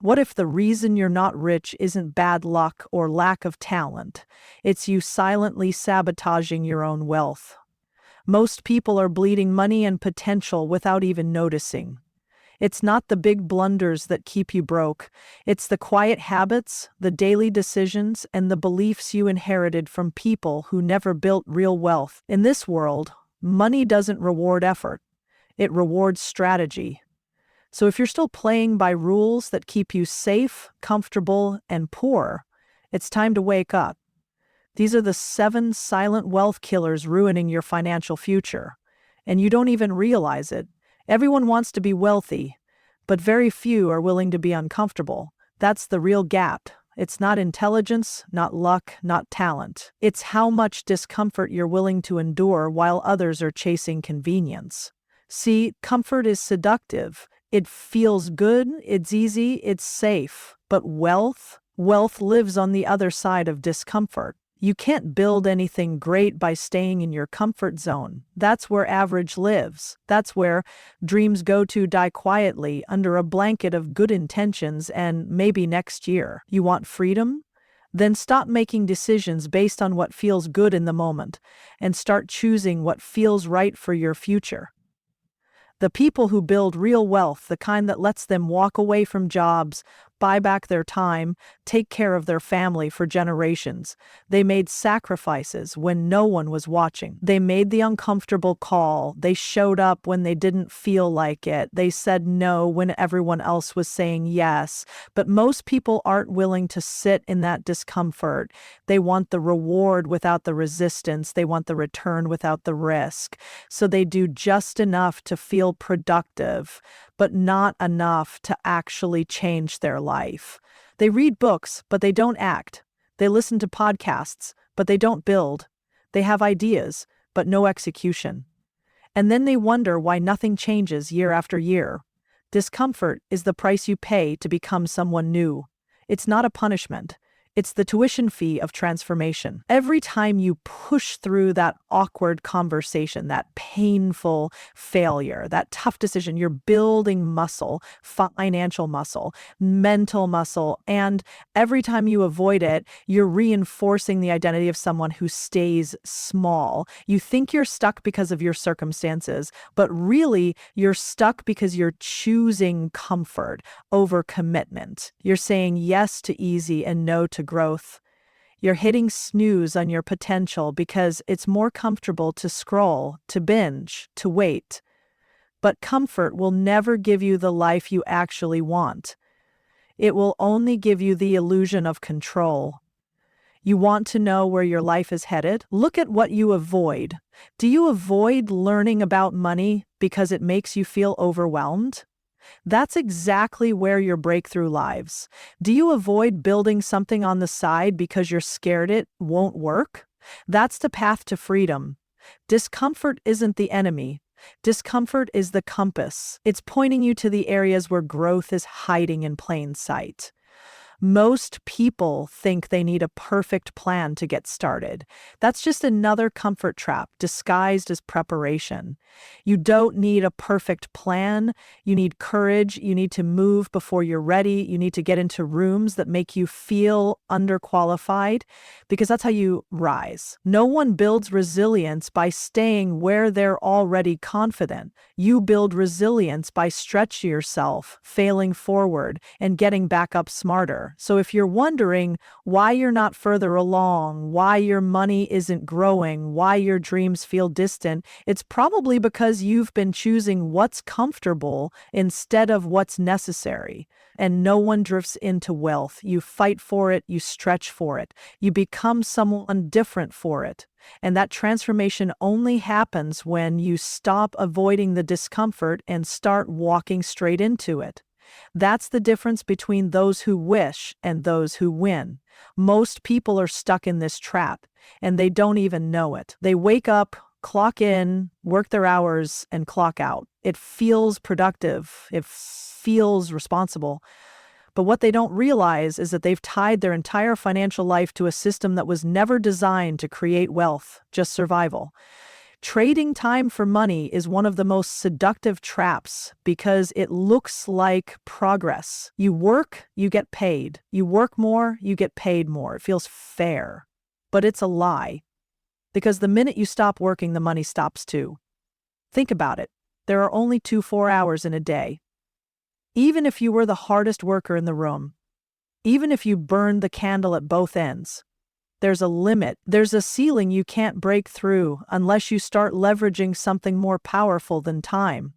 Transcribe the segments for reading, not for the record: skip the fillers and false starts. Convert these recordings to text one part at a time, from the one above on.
What if the reason you're not rich isn't bad luck or lack of talent? It's you silently sabotaging your own wealth. Most people are bleeding money and potential without even noticing. It's not the big blunders that keep you broke. It's the quiet habits, the daily decisions, and the beliefs you inherited from people who never built real wealth. In this world, money doesn't reward effort. It rewards strategy. So if you're still playing by rules that keep you safe, comfortable, and poor, it's time to wake up. These are the 7 silent wealth killers ruining your financial future. And you don't even realize it. Everyone wants to be wealthy, but very few are willing to be uncomfortable. That's the real gap. It's not intelligence, not luck, not talent. It's how much discomfort you're willing to endure while others are chasing convenience. See, comfort is seductive. It feels good, it's easy, it's safe. But wealth lives on the other side of discomfort. You can't build anything great by staying in your comfort zone. That's where average lives. That's where dreams go to die quietly under a blanket of good intentions and maybe next year. You want freedom? Then stop making decisions based on what feels good in the moment and start choosing what feels right for your future. The people who build real wealth, the kind that lets them walk away from jobs, buy back their time, take care of their family for generations. They made sacrifices when no one was watching. They made the uncomfortable call. They showed up when they didn't feel like it. They said no when everyone else was saying yes. But most people aren't willing to sit in that discomfort. They want the reward without the resistance. They want the return without the risk. So they do just enough to feel productive, but not enough to actually change their life. They read books, but they don't act. They listen to podcasts, but they don't build. They have ideas, but no execution. And then they wonder why nothing changes year after year. Discomfort is the price you pay to become someone new. It's not a punishment. It's the tuition fee of transformation. Every time you push through that awkward conversation, that painful failure, that tough decision, you're building muscle, financial muscle, mental muscle, and every time you avoid it, you're reinforcing the identity of someone who stays small. You think you're stuck because of your circumstances, but really you're stuck because you're choosing comfort over commitment. You're saying yes to easy and no to growth. You're hitting snooze on your potential because it's more comfortable to scroll, to binge, to wait. But comfort will never give you the life you actually want. It will only give you the illusion of control. You want to know where your life is headed? Look at what you avoid. Do you avoid learning about money because it makes you feel overwhelmed? That's exactly where your breakthrough lies. Do you avoid building something on the side because you're scared it won't work? That's the path to freedom. Discomfort isn't the enemy. Discomfort is the compass. It's pointing you to the areas where growth is hiding in plain sight. Most people think they need a perfect plan to get started. That's just another comfort trap disguised as preparation. You don't need a perfect plan. You need courage. You need to move before you're ready. You need to get into rooms that make you feel underqualified, because that's how you rise. No one builds resilience by staying where they're already confident. You build resilience by stretching yourself, failing forward, and getting back up smarter. So if you're wondering why you're not further along, why your money isn't growing, why your dreams feel distant, it's probably because you've been choosing what's comfortable instead of what's necessary. And no one drifts into wealth. You fight for it, you stretch for it, you become someone different for it. And that transformation only happens when you stop avoiding the discomfort and start walking straight into it. That's the difference between those who wish and those who win. Most people are stuck in this trap, and they don't even know it. They wake up, clock in, work their hours, and clock out. It feels productive. It feels responsible. But what they don't realize is that they've tied their entire financial life to a system that was never designed to create wealth, just survival. Trading time for money is one of the most seductive traps because it looks like progress. You work, you get paid. You work more, you get paid more. It feels fair. But it's a lie. Because the minute you stop working, the money stops too. Think about it. There are only 24 hours in a day. Even if you were the hardest worker in the room, even if you burned the candle at both ends, there's a limit. There's a ceiling you can't break through unless you start leveraging something more powerful than time,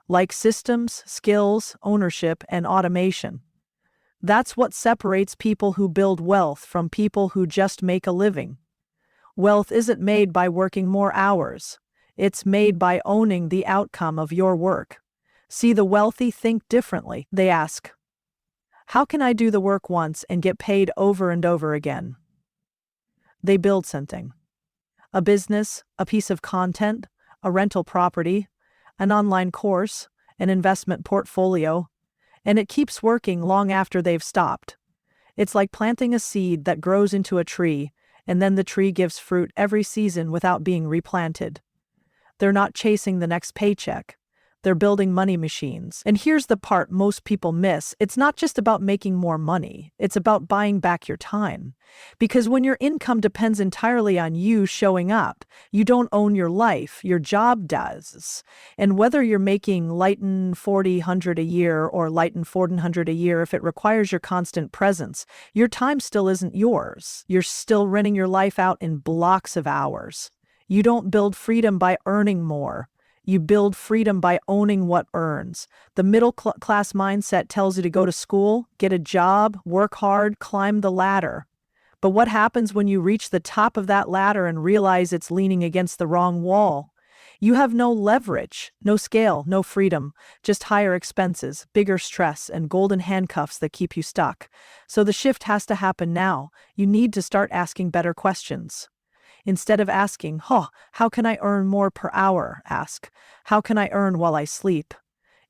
like systems, skills, ownership, and automation. That's what separates people who build wealth from people who just make a living. Wealth isn't made by working more hours. It's made by owning the outcome of your work. See, the wealthy think differently. They ask, how can I do the work once and get paid over and over again? They build something. A business, a piece of content, a rental property, an online course, an investment portfolio, and it keeps working long after they've stopped. It's like planting a seed that grows into a tree, and then the tree gives fruit every season without being replanted. They're not chasing the next paycheck. They're building money machines. And here's the part most people miss. It's not just about making more money. It's about buying back your time. Because when your income depends entirely on you showing up, you don't own your life. Your job does. And whether you're making lighten 40,000 a year or lighten 1400 a year, if it requires your constant presence, your time still isn't yours. You're still renting your life out in blocks of hours. You don't build freedom by earning more. You build freedom by owning what earns. The middle-class mindset tells you to go to school, get a job, work hard, climb the ladder. But what happens when you reach the top of that ladder and realize it's leaning against the wrong wall? You have no leverage, no scale, no freedom, just higher expenses, bigger stress, and golden handcuffs that keep you stuck. So the shift has to happen now. You need to start asking better questions. Instead of asking, how can I earn more per hour? Ask, how can I earn while I sleep?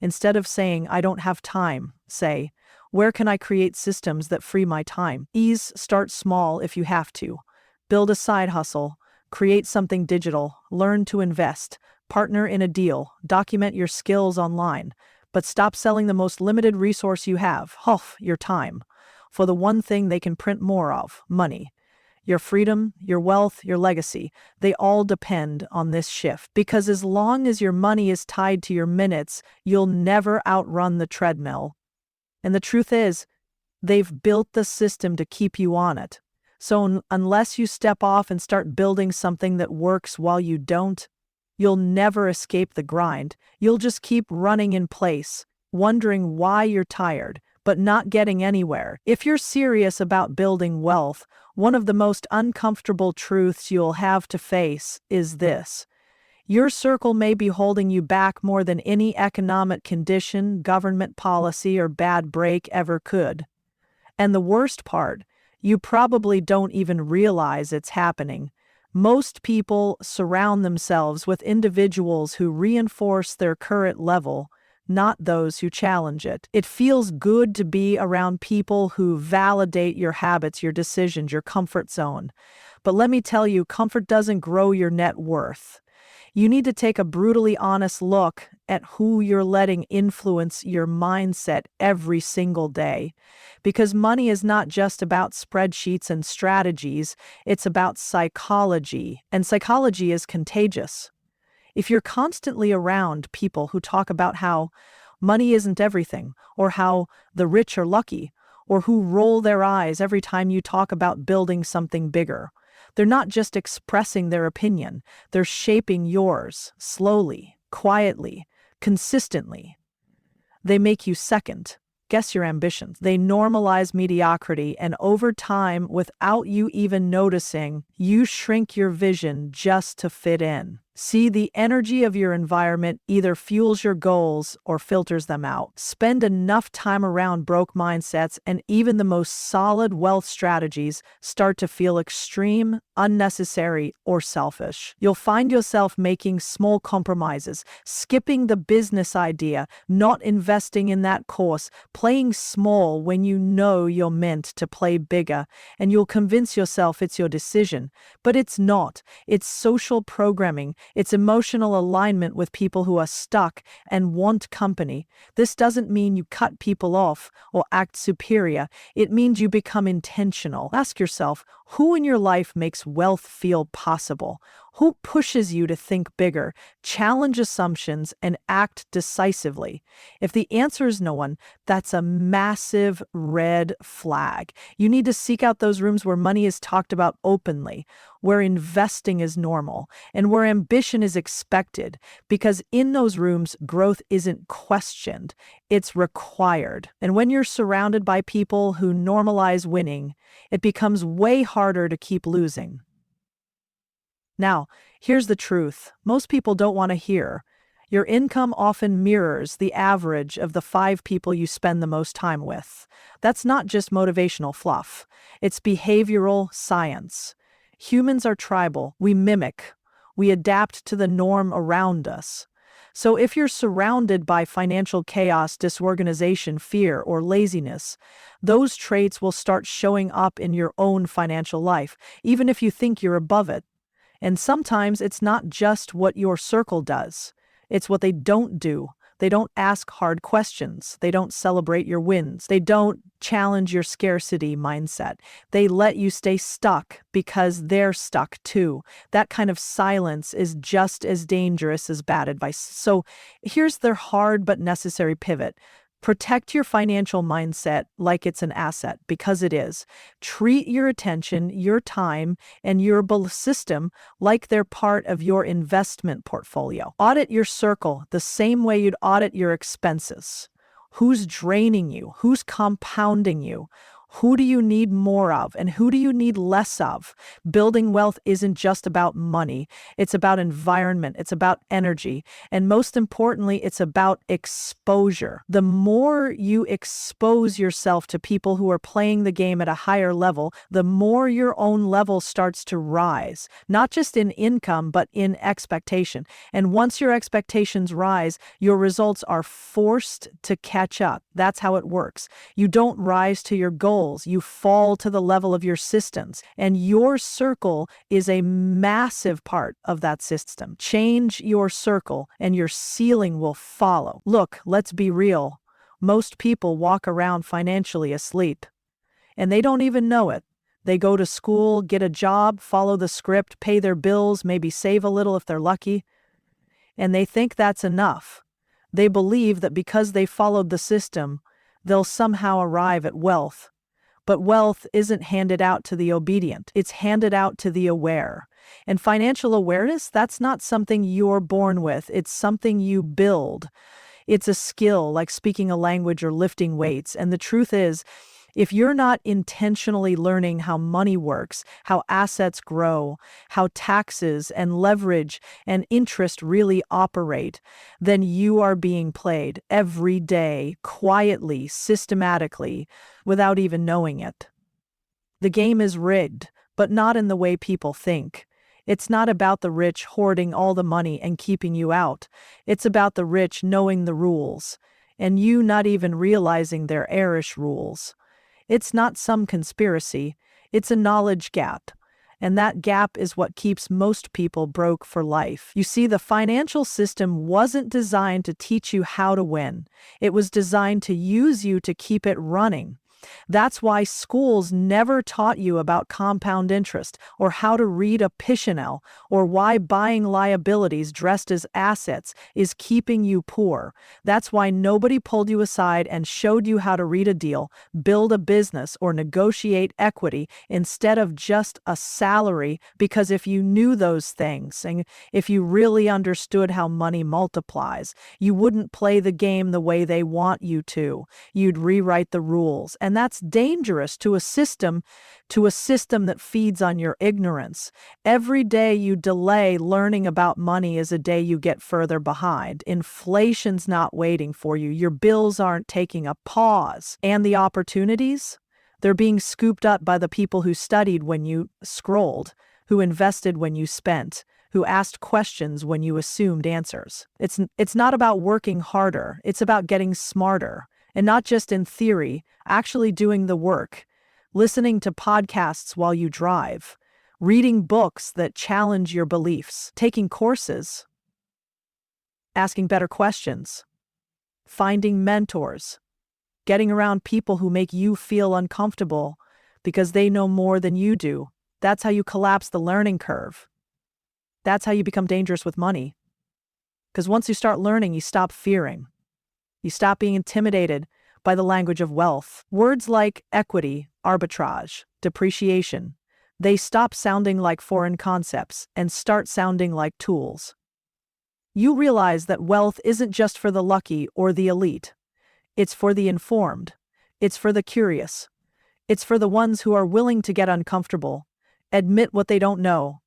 Instead of saying, I don't have time, say, where can I create systems that free my time? Start small if you have to. Build a side hustle, create something digital, learn to invest, partner in a deal, document your skills online, but stop selling the most limited resource you have, your time, for the one thing they can print more of, money. Your freedom, your wealth, your legacy, they all depend on this shift. Because as long as your money is tied to your minutes, you'll never outrun the treadmill. And the truth is, they've built the system to keep you on it. So unless you step off and start building something that works while you don't, you'll never escape the grind. You'll just keep running in place, wondering why you're tired, but not getting anywhere. If you're serious about building wealth, one of the most uncomfortable truths you'll have to face is this. Your circle may be holding you back more than any economic condition, government policy, or bad break ever could. And the worst part, you probably don't even realize it's happening. Most people surround themselves with individuals who reinforce their current level, not those who challenge it. It feels good to be around people who validate your habits, your decisions, your comfort zone. But let me tell you, comfort doesn't grow your net worth. You need to take a brutally honest look at who you're letting influence your mindset every single day. Because money is not just about spreadsheets and strategies, it's about psychology. And psychology is contagious. If you're constantly around people who talk about how money isn't everything, or how the rich are lucky, or who roll their eyes every time you talk about building something bigger, they're not just expressing their opinion, they're shaping yours, slowly, quietly, consistently. They make you second. Guess your ambitions. They normalize mediocrity, and over time, without you even noticing, you shrink your vision just to fit in. See, the energy of your environment either fuels your goals or filters them out. Spend enough time around broke mindsets, and even the most solid wealth strategies start to feel extreme, unnecessary, or selfish. You'll find yourself making small compromises, skipping the business idea, not investing in that course, playing small when you know you're meant to play bigger, and you'll convince yourself it's your decision. But it's not. It's social programming. It's emotional alignment with people who are stuck and want company. This doesn't mean you cut people off or act superior. It means you become intentional. Ask yourself, who in your life makes wealth feel possible? Who pushes you to think bigger, challenge assumptions, and act decisively? If the answer is no one, that's a massive red flag. You need to seek out those rooms where money is talked about openly, where investing is normal, and where ambition is expected, because in those rooms, growth isn't questioned, it's required. And when you're surrounded by people who normalize winning, it becomes way harder to keep losing. Now, here's the truth most people don't want to hear. Your income often mirrors the average of the 5 people you spend the most time with. That's not just motivational fluff. It's behavioral science. Humans are tribal. We mimic. We adapt to the norm around us. So if you're surrounded by financial chaos, disorganization, fear, or laziness, those traits will start showing up in your own financial life, even if you think you're above it. And sometimes it's not just what your circle does. It's what they don't do. They don't ask hard questions. They don't celebrate your wins. They don't challenge your scarcity mindset. They let you stay stuck because they're stuck too. That kind of silence is just as dangerous as bad advice. So here's their hard but necessary pivot. Protect your financial mindset like it's an asset, because it is. Treat your attention, your time, and your belief system like they're part of your investment portfolio. Audit your circle the same way you'd audit your expenses. Who's draining you? Who's compounding you? Who do you need more of and who do you need less of? Building wealth isn't just about money. It's about environment. It's about energy. And most importantly, it's about exposure. The more you expose yourself to people who are playing the game at a higher level, the more your own level starts to rise, not just in income, but in expectation. And once your expectations rise, your results are forced to catch up. That's how it works. You don't rise to your goals. You fall to the level of your systems, and your circle is a massive part of that system. Change your circle and your ceiling will follow. Look, let's be real. Most people walk around financially asleep, and they don't even know it. They go to school, get a job, follow the script, pay their bills, maybe save a little if they're lucky, and they think that's enough. They believe that because they followed the system, they'll somehow arrive at wealth. But wealth isn't handed out to the obedient. It's handed out to the aware. And financial awareness, that's not something you're born with. It's something you build. It's a skill like speaking a language or lifting weights. And the truth is, if you're not intentionally learning how money works, how assets grow, how taxes and leverage and interest really operate, then you are being played every day, quietly, systematically, without even knowing it. The game is rigged, but not in the way people think. It's not about the rich hoarding all the money and keeping you out. It's about the rich knowing the rules, and you not even realizing they're airish rules. It's not some conspiracy, it's a knowledge gap. And that gap is what keeps most people broke for life. You see, the financial system wasn't designed to teach you how to win. It was designed to use you to keep it running. That's why schools never taught you about compound interest or how to read a P&L or why buying liabilities dressed as assets is keeping you poor. That's why nobody pulled you aside and showed you how to read a deal, build a business, or negotiate equity instead of just a salary, because if you knew those things and if you really understood how money multiplies, you wouldn't play the game the way they want you to. You'd rewrite the rules. And that's dangerous to a system that feeds on your ignorance. Every day you delay learning about money is a day you get further behind. Inflation's not waiting for you. Your bills aren't taking a pause. And the opportunities? They're being scooped up by the people who studied when you scrolled, who invested when you spent, who asked questions when you assumed answers. It's not about working harder. It's about getting smarter. And not just in theory, actually doing the work, listening to podcasts while you drive, reading books that challenge your beliefs, taking courses, asking better questions, finding mentors, getting around people who make you feel uncomfortable because they know more than you do. That's how you collapse the learning curve. That's how you become dangerous with money. Because once you start learning, you stop fearing. You stop being intimidated by the language of wealth. Words like equity, arbitrage, depreciation, they stop sounding like foreign concepts and start sounding like tools. You realize that wealth isn't just for the lucky or the elite. It's for the informed. It's for the curious. It's for the ones who are willing to get uncomfortable, admit what they don't know,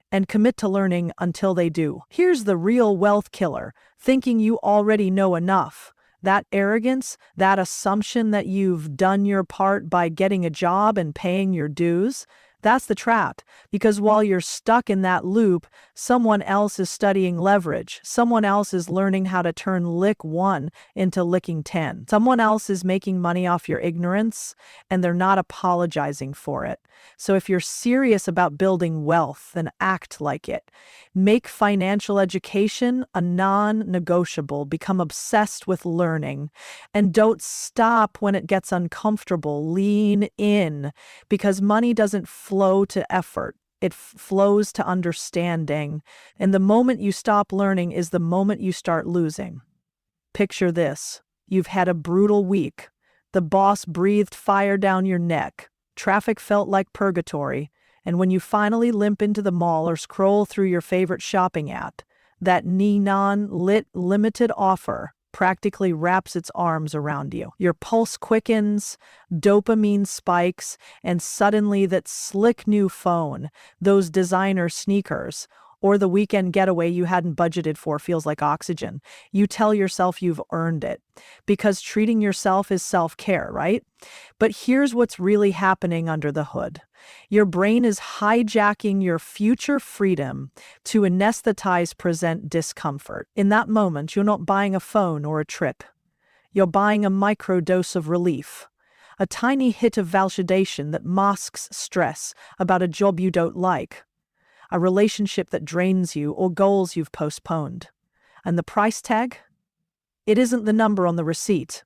and commit to learning until they do. Here's the real wealth killer, thinking you already know enough. That arrogance, that assumption that you've done your part by getting a job and paying your dues, that's the trap. Because while you're stuck in that loop, someone else is studying leverage. Someone else is learning how to turn lick 1 into licking 10. Someone else is making money off your ignorance, and they're not apologizing for it. So if you're serious about building wealth, then act like it. Make financial education a non-negotiable. Become obsessed with learning. And don't stop when it gets uncomfortable. Lean in, because money doesn't flow to effort. It flows to understanding. And the moment you stop learning is the moment you start losing. Picture this. You've had a brutal week. The boss breathed fire down your neck. Traffic felt like purgatory. And when you finally limp into the mall or scroll through your favorite shopping app, that neon-lit limited offer practically wraps its arms around you. Your pulse quickens, dopamine spikes, and suddenly that slick new phone, those designer sneakers, or the weekend getaway you hadn't budgeted for feels like oxygen. You tell yourself you've earned it, because treating yourself is self-care, right? But here's what's really happening under the hood. Your brain is hijacking your future freedom to anesthetize present discomfort. In that moment, you're not buying a phone or a trip. You're buying a microdose of relief, a tiny hit of validation that masks stress about a job you don't like, a relationship that drains you, or goals you've postponed. And the price tag? It isn't the number on the receipt.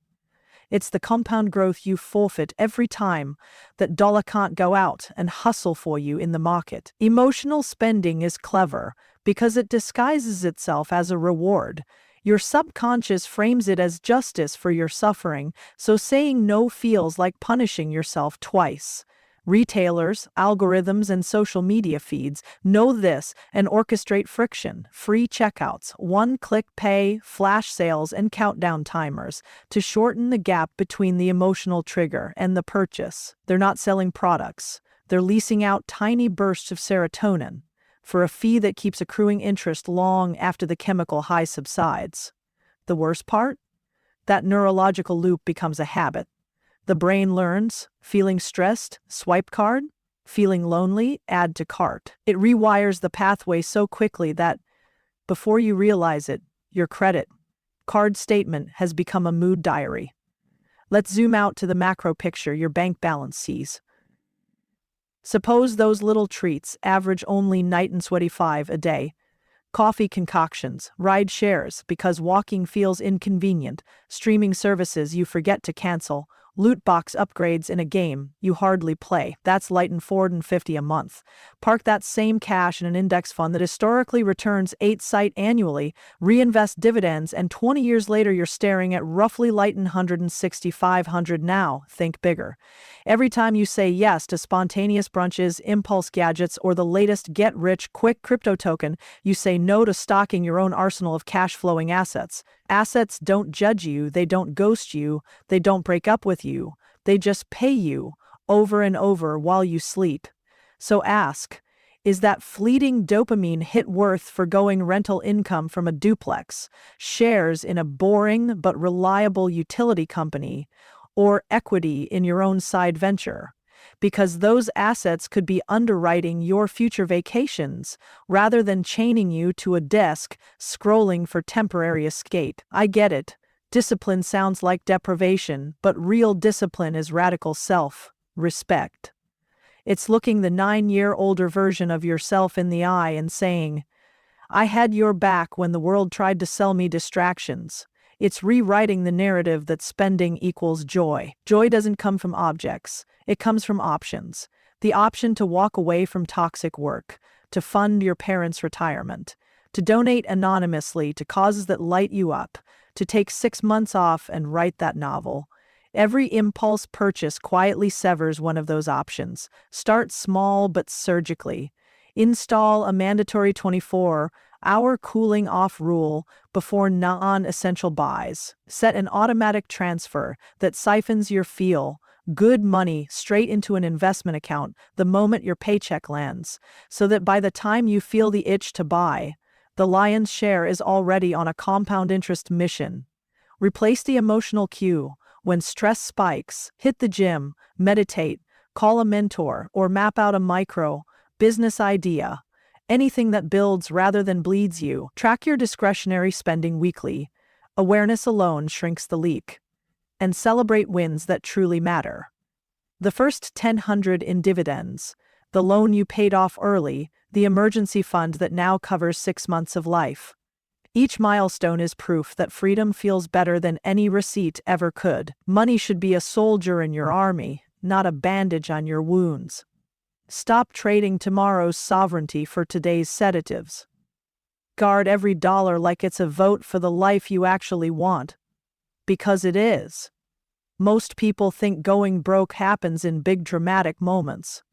It's the compound growth you forfeit every time that dollar can't go out and hustle for you in the market. Emotional spending is clever because it disguises itself as a reward. Your subconscious frames it as justice for your suffering, so saying no feels like punishing yourself twice. Retailers, algorithms, and social media feeds know this and orchestrate friction, free checkouts, one-click pay, flash sales, and countdown timers to shorten the gap between the emotional trigger and the purchase. They're not selling products. They're leasing out tiny bursts of serotonin for a fee that keeps accruing interest long after the chemical high subsides. The worst part? That neurological loop becomes a habit. The brain learns, feeling stressed, swipe card, feeling lonely, add to cart. It rewires the pathway so quickly that, before you realize it, your credit card statement has become a mood diary. Let's zoom out to the macro picture your bank balance sees. Suppose those little treats average only night and sweaty 5 a day. Coffee concoctions, ride shares because walking feels inconvenient, streaming services you forget to cancel, loot box upgrades in a game you hardly play. That's light and $450 a month. Park that same cash in an index fund that historically returns 8% annually, reinvest dividends, and 20 years later you're staring at roughly light and $165 now. Think bigger. Every time you say yes to spontaneous brunches, impulse gadgets, or the latest get-rich-quick crypto token, you say no to stocking your own arsenal of cash-flowing assets. Assets don't judge you, they don't ghost you, they don't break up with you, they just pay you over and over while you sleep. So ask, is that fleeting dopamine hit worth forgoing rental income from a duplex, shares in a boring but reliable utility company, or equity in your own side venture? Because those assets could be underwriting your future vacations rather than chaining you to a desk scrolling for temporary escape. I get it. Discipline sounds like deprivation, but real discipline is radical self-respect. It's looking the 9-year older version of yourself in the eye and saying, I had your back when the world tried to sell me distractions. It's rewriting the narrative that spending equals joy. Joy doesn't come from objects. It comes from options. The option to walk away from toxic work, to fund your parents' retirement, to donate anonymously to causes that light you up, to take 6 months off and write that novel. Every impulse purchase quietly severs one of those options. Start small but surgically. Install a mandatory 24-hour cooling off rule before non-essential buys. Set an automatic transfer that siphons your good money straight into an investment account the moment your paycheck lands, so that by the time you feel the itch to buy, the lion's share is already on a compound interest mission. Replace the emotional cue. When stress spikes, hit the gym, meditate, call a mentor, or map out a business idea. Anything that builds rather than bleeds you. Track your discretionary spending weekly. Awareness alone shrinks the leak. And celebrate wins that truly matter. The first $1,000 in dividends, the loan you paid off early, the emergency fund that now covers 6 months of life. Each milestone is proof that freedom feels better than any receipt ever could. Money should be a soldier in your army, not a bandage on your wounds. Stop trading tomorrow's sovereignty for today's sedatives. Guard every dollar like it's a vote for the life you actually want. Because it is. Most people think going broke happens in big dramatic moments,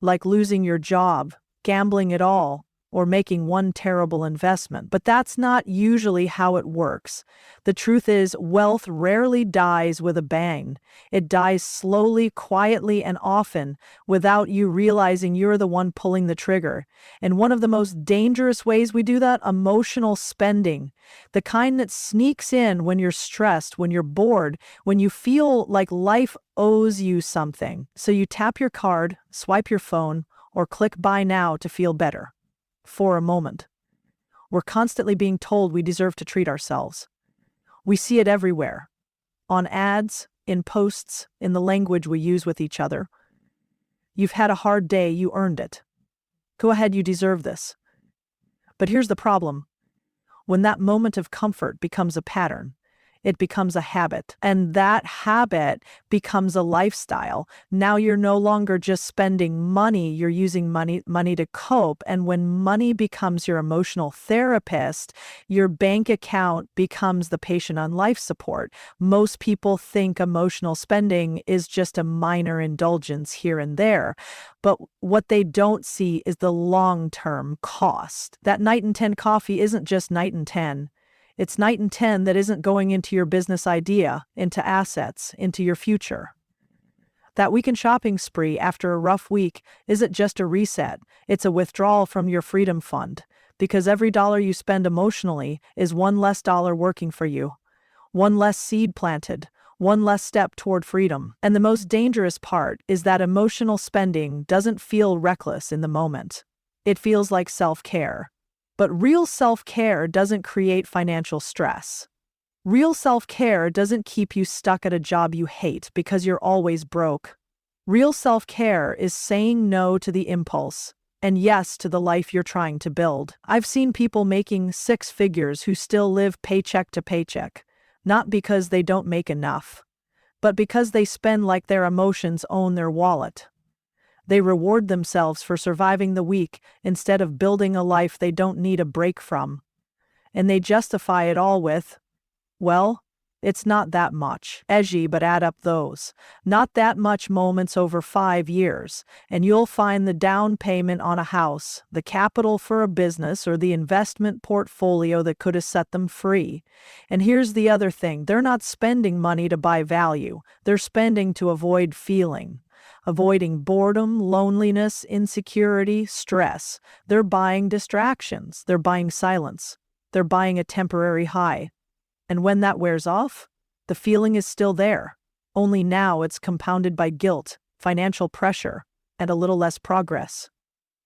like losing your job, gambling it all, or making one terrible investment. But that's not usually how it works. The truth is, wealth rarely dies with a bang. It dies slowly, quietly, and often without you realizing you're the one pulling the trigger. And one of the most dangerous ways we do that, emotional spending. The kind that sneaks in when you're stressed, when you're bored, when you feel like life owes you something. So you tap your card, swipe your phone, or click buy now to feel better. For a moment. We're constantly being told we deserve to treat ourselves. We see it everywhere. On ads, in posts, in the language we use with each other. You've had a hard day, you earned it. Go ahead, you deserve this. But here's the problem. When that moment of comfort becomes a pattern, it becomes a habit. And that habit becomes a lifestyle. Now you're no longer just spending money, you're using money to cope. And when money becomes your emotional therapist, your bank account becomes the patient on life support. Most people think emotional spending is just a minor indulgence here and there. But what they don't see is the long-term cost. That night and 10 coffee isn't just night and 10. It's night and 10 that isn't going into your business idea, into assets, into your future. That weekend shopping spree after a rough week isn't just a reset, it's a withdrawal from your freedom fund, because every dollar you spend emotionally is one less dollar working for you, one less seed planted, one less step toward freedom. And the most dangerous part is that emotional spending doesn't feel reckless in the moment. It feels like self-care. But real self-care doesn't create financial stress. Real self-care doesn't keep you stuck at a job you hate because you're always broke. Real self-care is saying no to the impulse and yes to the life you're trying to build. I've seen people making 6 figures who still live paycheck to paycheck, not because they don't make enough, but because they spend like their emotions own their wallet. They reward themselves for surviving the week instead of building a life they don't need a break from. And they justify it all with, well, it's not that much. Edgy, but add up those. Not that much moments over 5 years, and you'll find the down payment on a house, the capital for a business, or the investment portfolio that could have set them free. And here's the other thing. They're not spending money to buy value. They're spending to avoid feeling. Avoiding boredom, loneliness, insecurity, stress. They're buying distractions. They're buying silence. They're buying a temporary high. And when that wears off, the feeling is still there. Only now it's compounded by guilt, financial pressure, and a little less progress.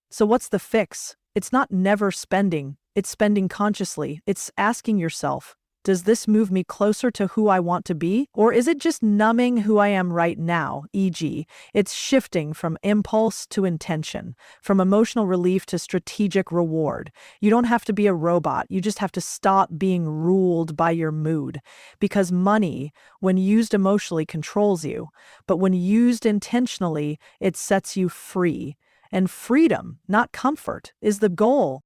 So what's the fix? It's not never spending. It's spending consciously. It's asking yourself, Does this move me closer to who I want to be? Or is it just numbing who I am right now? E.g., it's shifting from impulse to intention, from emotional relief to strategic reward. You don't have to be a robot. You just have to stop being ruled by your mood. Because money, when used emotionally, controls you. But when used intentionally, it sets you free. And freedom, not comfort, is the goal.